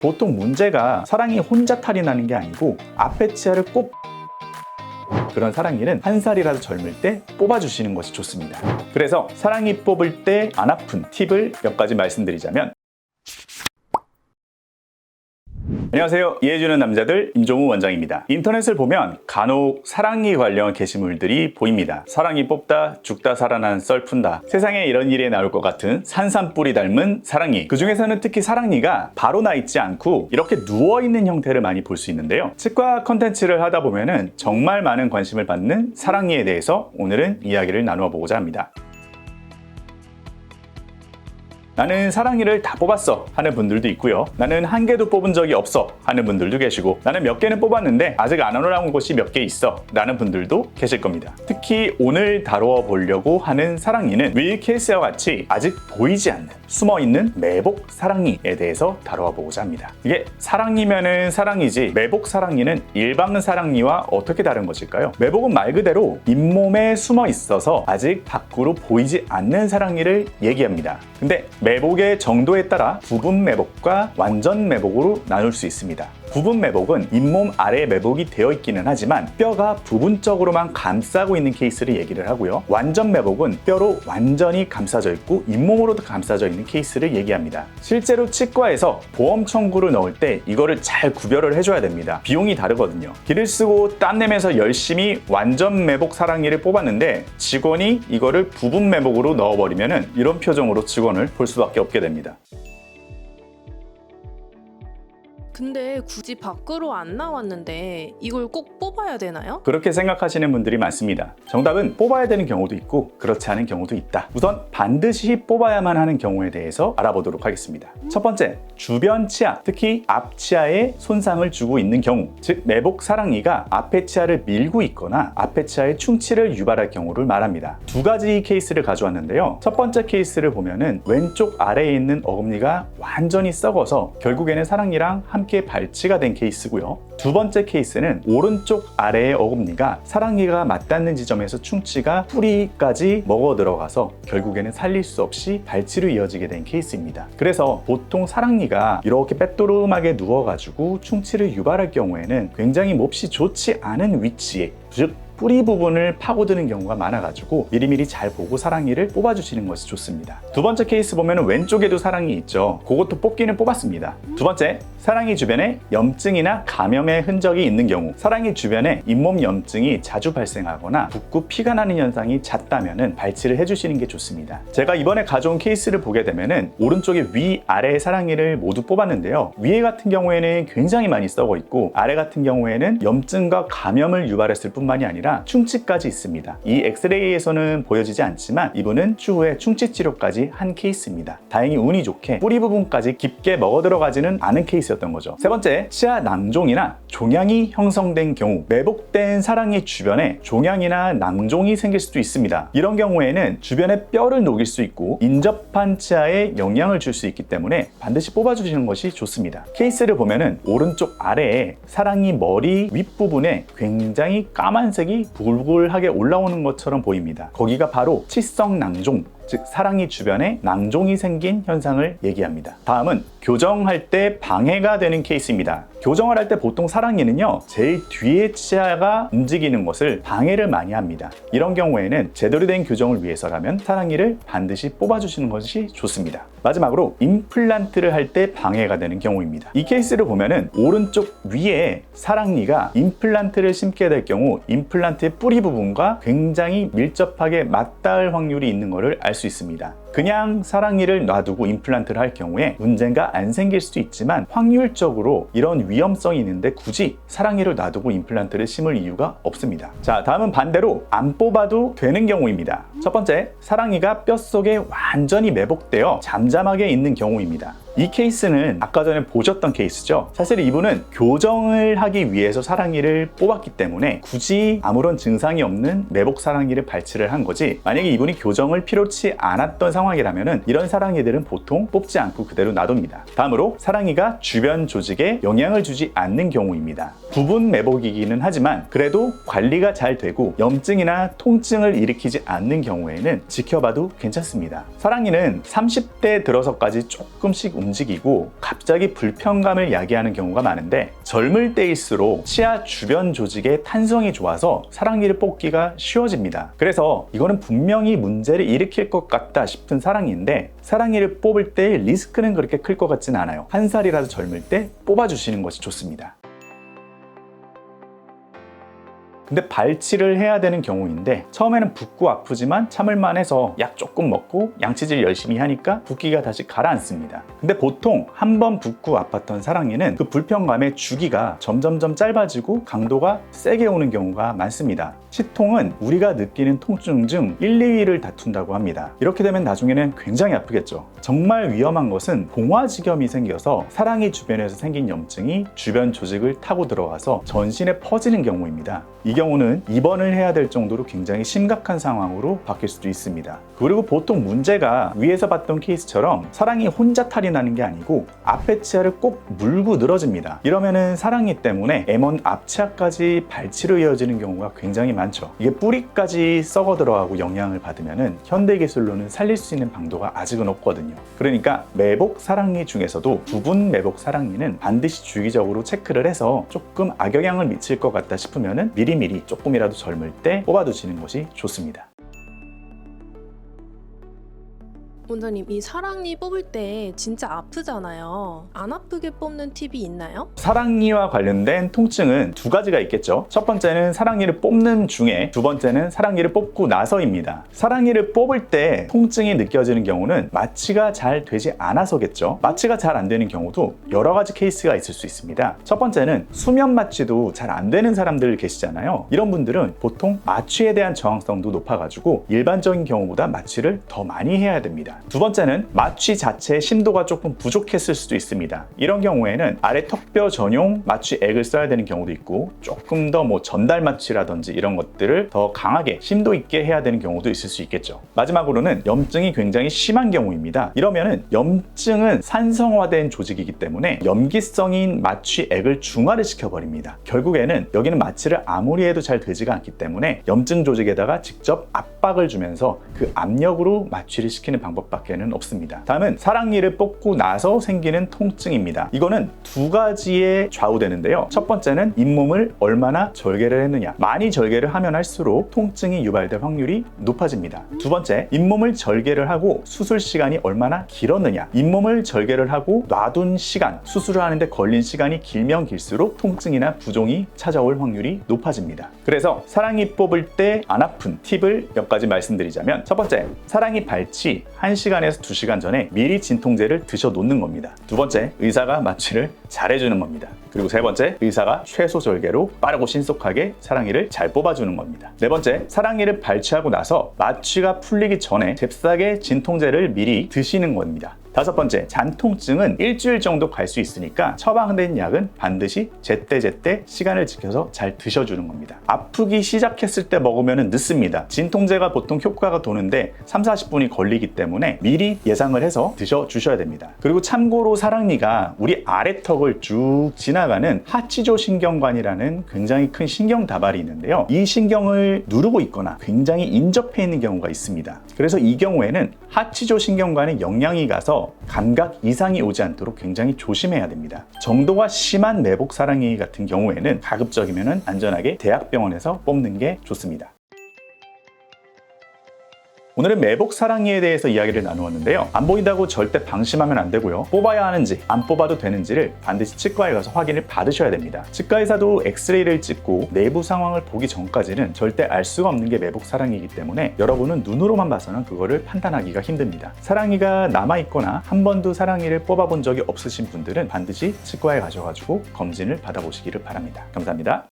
보통 문제가 사랑니 혼자 탈이 나는 게 아니고 앞에 치아를 꼭 그런 사랑니는 한 살이라도 젊을 때 뽑아주시는 것이 좋습니다. 그래서 사랑니 뽑을 때 안 아픈 팁을 몇 가지 말씀드리자면, 안녕하세요. 이해해주는 남자들 임종우 원장입니다. 인터넷을 보면 간혹 사랑니 관련 게시물들이 보입니다. 사랑니 뽑다 죽다 살아난 썰 푼다, 세상에 이런 일이 나올 것 같은 산삼뿌리 닮은 사랑니. 그 중에서는 특히 사랑니가 바로 나 있지 않고 이렇게 누워있는 형태를 많이 볼 수 있는데요, 치과 컨텐츠를 하다 보면은 정말 많은 관심을 받는 사랑니에 대해서 오늘은 이야기를 나누어 보고자 합니다. 나는 사랑니를 다 뽑았어 하는 분들도 있고요, 나는 한 개도 뽑은 적이 없어 하는 분들도 계시고, 나는 몇 개는 뽑았는데 아직 안 올라온 곳이 몇 개 있어 라는 분들도 계실 겁니다. 특히 오늘 다루어 보려고 하는 사랑니는 위 케이스와 같이 아직 보이지 않는 숨어있는 매복 사랑니에 대해서 다루어 보고자 합니다. 이게 사랑니면은 사랑니지 매복 사랑니는 일반 사랑니와 어떻게 다른 것일까요? 매복은 말 그대로 잇몸에 숨어 있어서 아직 밖으로 보이지 않는 사랑니를 얘기합니다. 근데 매복의 정도에 따라 부분 매복과 완전 매복으로 나눌 수 있습니다. 부분 매복은 잇몸 아래 매복이 되어 있기는 하지만 뼈가 부분적으로만 감싸고 있는 케이스를 얘기를 하고요, 완전 매복은 뼈로 완전히 감싸져 있고 잇몸으로도 감싸져 있는 케이스를 얘기합니다. 실제로 치과에서 보험 청구를 넣을 때 이거를 잘 구별을 해줘야 됩니다. 비용이 다르거든요. 기를 쓰고 땀 내면서 열심히 완전 매복 사랑니를 뽑았는데 직원이 이거를 부분 매복으로 넣어버리면은 이런 표정으로 직원을 볼 수밖에 없게 됩니다. 근데 굳이 밖으로 안 나왔는데 이걸 꼭 뽑아야 되나요? 그렇게 생각하시는 분들이 많습니다. 정답은 뽑아야 되는 경우도 있고 그렇지 않은 경우도 있다. 우선 반드시 뽑아야만 하는 경우에 대해서 알아보도록 하겠습니다. 첫 번째, 주변 치아, 특히 앞 치아에 손상을 주고 있는 경우, 즉 매복 사랑니가 앞에 치아를 밀고 있거나 앞에 치아에 충치를 유발할 경우를 말합니다. 두 가지 케이스를 가져왔는데요, 첫 번째 케이스를 보면은 왼쪽 아래에 있는 어금니가 완전히 썩어서 결국에는 사랑니랑 함께 발치가 된 케이스고요, 두 번째 케이스는 오른쪽 아래의 어금니가 사랑니가 맞닿는 지점에서 충치가 뿌리까지 먹어 들어가서 결국에는 살릴 수 없이 발치로 이어지게 된 케이스입니다. 그래서 보통 사랑니가 이렇게 빼또름하게 누워가지고 충치를 유발할 경우에는 굉장히 몹시 좋지 않은 위치에, 즉 뿌리 부분을 파고드는 경우가 많아가지고 미리미리 잘 보고 사랑니를 뽑아주시는 것이 좋습니다. 두 번째 케이스 보면 왼쪽에도 사랑니 있죠. 그것도 뽑기는 뽑았습니다. 두 번째, 사랑니 주변에 염증이나 감염의 흔적이 있는 경우, 사랑니 주변에 잇몸 염증이 자주 발생하거나 붓고 피가 나는 현상이 잦다면 발치를 해주시는 게 좋습니다. 제가 이번에 가져온 케이스를 보게 되면 오른쪽에 위, 아래의 사랑니를 모두 뽑았는데요, 위에 같은 경우에는 굉장히 많이 썩어 있고 아래 같은 경우에는 염증과 감염을 유발했을 뿐만이 아니라 충치까지 있습니다. 이 엑스레이에서는 보여지지 않지만 이분은 추후에 충치 치료까지 한 케이스입니다. 다행히 운이 좋게 뿌리 부분까지 깊게 먹어 들어가지는 않은 케이스였던 거죠. 세 번째, 치아 낭종이나 종양이 형성된 경우, 매복된 사랑니 주변에 종양이나 낭종이 생길 수도 있습니다. 이런 경우에는 주변의 뼈를 녹일 수 있고 인접한 치아에 영향을 줄 수 있기 때문에 반드시 뽑아주시는 것이 좋습니다. 케이스를 보면은 오른쪽 아래에 사랑니 머리 윗부분에 굉장히 까만색이 부글부글하게 올라오는 것처럼 보입니다. 거기가 바로 치성 낭종, 즉 사랑니 주변에 낭종이 생긴 현상을 얘기합니다. 다음은 교정할 때 방해가 되는 케이스입니다. 교정을 할 때 보통 사랑니는요, 제일 뒤에 치아가 움직이는 것을 방해를 많이 합니다. 이런 경우에는 제대로 된 교정을 위해서라면 사랑니를 반드시 뽑아주시는 것이 좋습니다. 마지막으로 임플란트를 할 때 방해가 되는 경우입니다. 이 케이스를 보면은 오른쪽 위에 사랑니가 임플란트를 심게 될 경우 임플란트의 뿌리 부분과 굉장히 밀접하게 맞닿을 확률이 있는 것을 알 수 있습니다. 그냥 사랑니를 놔두고 임플란트를 할 경우에 문제가 안 생길 수도 있지만 확률적으로 이런 위험성이 있는데 굳이 사랑니를 놔두고 임플란트를 심을 이유가 없습니다. 자, 다음은 반대로 안 뽑아도 되는 경우입니다. 첫 번째, 사랑니가 뼛속에 완전히 매복되어 잠잠하게 있는 경우입니다. 이 케이스는 아까 전에 보셨던 케이스죠. 사실 이분은 교정을 하기 위해서 사랑니를 뽑았기 때문에 굳이 아무런 증상이 없는 매복 사랑니를 발치를 한 거지, 만약에 이분이 교정을 필요치 않았던 상황이라면 이런 사랑니들은 보통 뽑지 않고 그대로 놔둡니다. 다음으로 사랑니가 주변 조직에 영향을 주지 않는 경우입니다. 부분 매복이기는 하지만 그래도 관리가 잘 되고 염증이나 통증을 일으키지 않는 경우에는 지켜봐도 괜찮습니다. 사랑니는 30대 들어서까지 조금씩 움직이고 갑자기 불편감을 야기하는 경우가 많은데 젊을 때일수록 치아 주변 조직의 탄성이 좋아서 사랑니를 뽑기가 쉬워집니다. 그래서 이거는 분명히 문제를 일으킬 것 같다 싶은 사랑니인데 사랑니를 뽑을 때 리스크는 그렇게 클 것 같진 않아요. 한 살이라도 젊을 때 뽑아주시는 것이 좋습니다. 근데 발치를 해야 되는 경우인데 처음에는 붓고 아프지만 참을만 해서 약 조금 먹고 양치질 열심히 하니까 붓기가 다시 가라앉습니다. 근데 보통 한 번 붓고 아팠던 사랑니는 그 불편감의 주기가 점점점 짧아지고 강도가 세게 오는 경우가 많습니다. 치통은 우리가 느끼는 통증 중 1, 2위를 다툰다고 합니다. 이렇게 되면 나중에는 굉장히 아프겠죠. 정말 위험한 것은 봉화지겸이 생겨서 사랑니 주변에서 생긴 염증이 주변 조직을 타고 들어가서 전신에 퍼지는 경우입니다. 이 경우는 입원을 해야 될 정도로 굉장히 심각한 상황으로 바뀔 수도 있습니다. 그리고 보통 문제가 위에서 봤던 케이스처럼 사랑니 혼자 탈이 나는 게 아니고 앞에 치아를 꼭 물고 늘어집니다. 이러면은 사랑니 때문에 M1 앞치아까지 발치로 이어지는 경우가 굉장히 많죠. 이게 뿌리까지 썩어 들어가고 영향을 받으면은 현대기술로는 살릴 수 있는 방도가 아직은 없거든요. 그러니까 매복 사랑니 중에서도 부분 매복 사랑니는 반드시 주기적으로 체크를 해서 조금 악영향을 미칠 것 같다 싶으면은 미리미리 조금이라도 젊을 때 뽑아두시는 것이 좋습니다. 원장님, 이 사랑니 뽑을 때 진짜 아프잖아요. 안 아프게 뽑는 팁이 있나요? 사랑니와 관련된 통증은 두 가지가 있겠죠. 첫 번째는 사랑니를 뽑는 중에, 두 번째는 사랑니를 뽑고 나서입니다. 사랑니를 뽑을 때 통증이 느껴지는 경우는 마취가 잘 되지 않아서겠죠. 마취가 잘 안 되는 경우도 여러 가지 케이스가 있을 수 있습니다. 첫 번째는 수면 마취도 잘 안 되는 사람들 계시잖아요. 이런 분들은 보통 마취에 대한 저항성도 높아가지고 일반적인 경우보다 마취를 더 많이 해야 됩니다. 두 번째는 마취 자체의 심도가 조금 부족했을 수도 있습니다. 이런 경우에는 아래 턱뼈 전용 마취액을 써야 되는 경우도 있고 조금 더 전달 마취라든지 이런 것들을 더 강하게 심도 있게 해야 되는 경우도 있을 수 있겠죠. 마지막으로는 염증이 굉장히 심한 경우입니다. 이러면은 염증은 산성화된 조직이기 때문에 염기성인 마취액을 중화를 시켜버립니다. 결국에는 여기는 마취를 아무리 해도 잘 되지가 않기 때문에 염증 조직에다가 직접 압박을 주면서 그 압력으로 마취를 시키는 방법 밖에는 없습니다. 다음은 사랑니를 뽑고 나서 생기는 통증입니다. 이거는 두 가지에 좌우되는데요. 첫 번째는 잇몸을 얼마나 절개를 했느냐. 많이 절개를 하면 할수록 통증이 유발될 확률이 높아집니다. 두 번째, 잇몸을 절개를 하고 수술 시간이 얼마나 길었느냐. 잇몸을 절개를 하고 놔둔 시간, 수술을 하는데 걸린 시간이 길면 길수록 통증이나 부종이 찾아올 확률이 높아집니다. 그래서 사랑니 뽑을 때 안 아픈 팁을 몇 가지 말씀드리자면, 첫 번째, 사랑니 발치 1시간에서 2시간 전에 미리 진통제를 드셔 놓는 겁니다. 두 번째, 의사가 마취를 잘 해주는 겁니다. 그리고 세 번째, 의사가 최소 절개로 빠르고 신속하게 사랑니를 잘 뽑아주는 겁니다. 네 번째, 사랑니를 발치하고 나서 마취가 풀리기 전에 잽싸게 진통제를 미리 드시는 겁니다. 다섯 번째, 잔통증은 일주일 정도 갈 수 있으니까 처방된 약은 반드시 제때제때 시간을 지켜서 잘 드셔주는 겁니다. 아프기 시작했을 때 먹으면 늦습니다. 진통제가 보통 효과가 도는데 30-40분이 걸리기 때문에 미리 예상을 해서 드셔주셔야 됩니다. 그리고 참고로 사랑니가 우리 아래턱을 쭉 지나가는 하치조 신경관이라는 굉장히 큰 신경 다발이 있는데요. 이 신경을 누르고 있거나 굉장히 인접해 있는 경우가 있습니다. 그래서 이 경우에는 하치조 신경관에 영향이 가서 감각 이상이 오지 않도록 굉장히 조심해야 됩니다. 정도가 심한 매복 사랑니 같은 경우에는 가급적이면 안전하게 대학병원에서 뽑는 게 좋습니다. 오늘은 매복 사랑니에 대해서 이야기를 나누었는데요. 안 보인다고 절대 방심하면 안 되고요. 뽑아야 하는지 안 뽑아도 되는지를 반드시 치과에 가서 확인을 받으셔야 됩니다. 치과 의사도 엑스레이를 찍고 내부 상황을 보기 전까지는 절대 알 수가 없는 게 매복 사랑니이기 때문에 여러분은 눈으로만 봐서는 그거를 판단하기가 힘듭니다. 사랑니가 남아있거나 한 번도 사랑니를 뽑아본 적이 없으신 분들은 반드시 치과에 가셔가지고 검진을 받아보시기를 바랍니다. 감사합니다.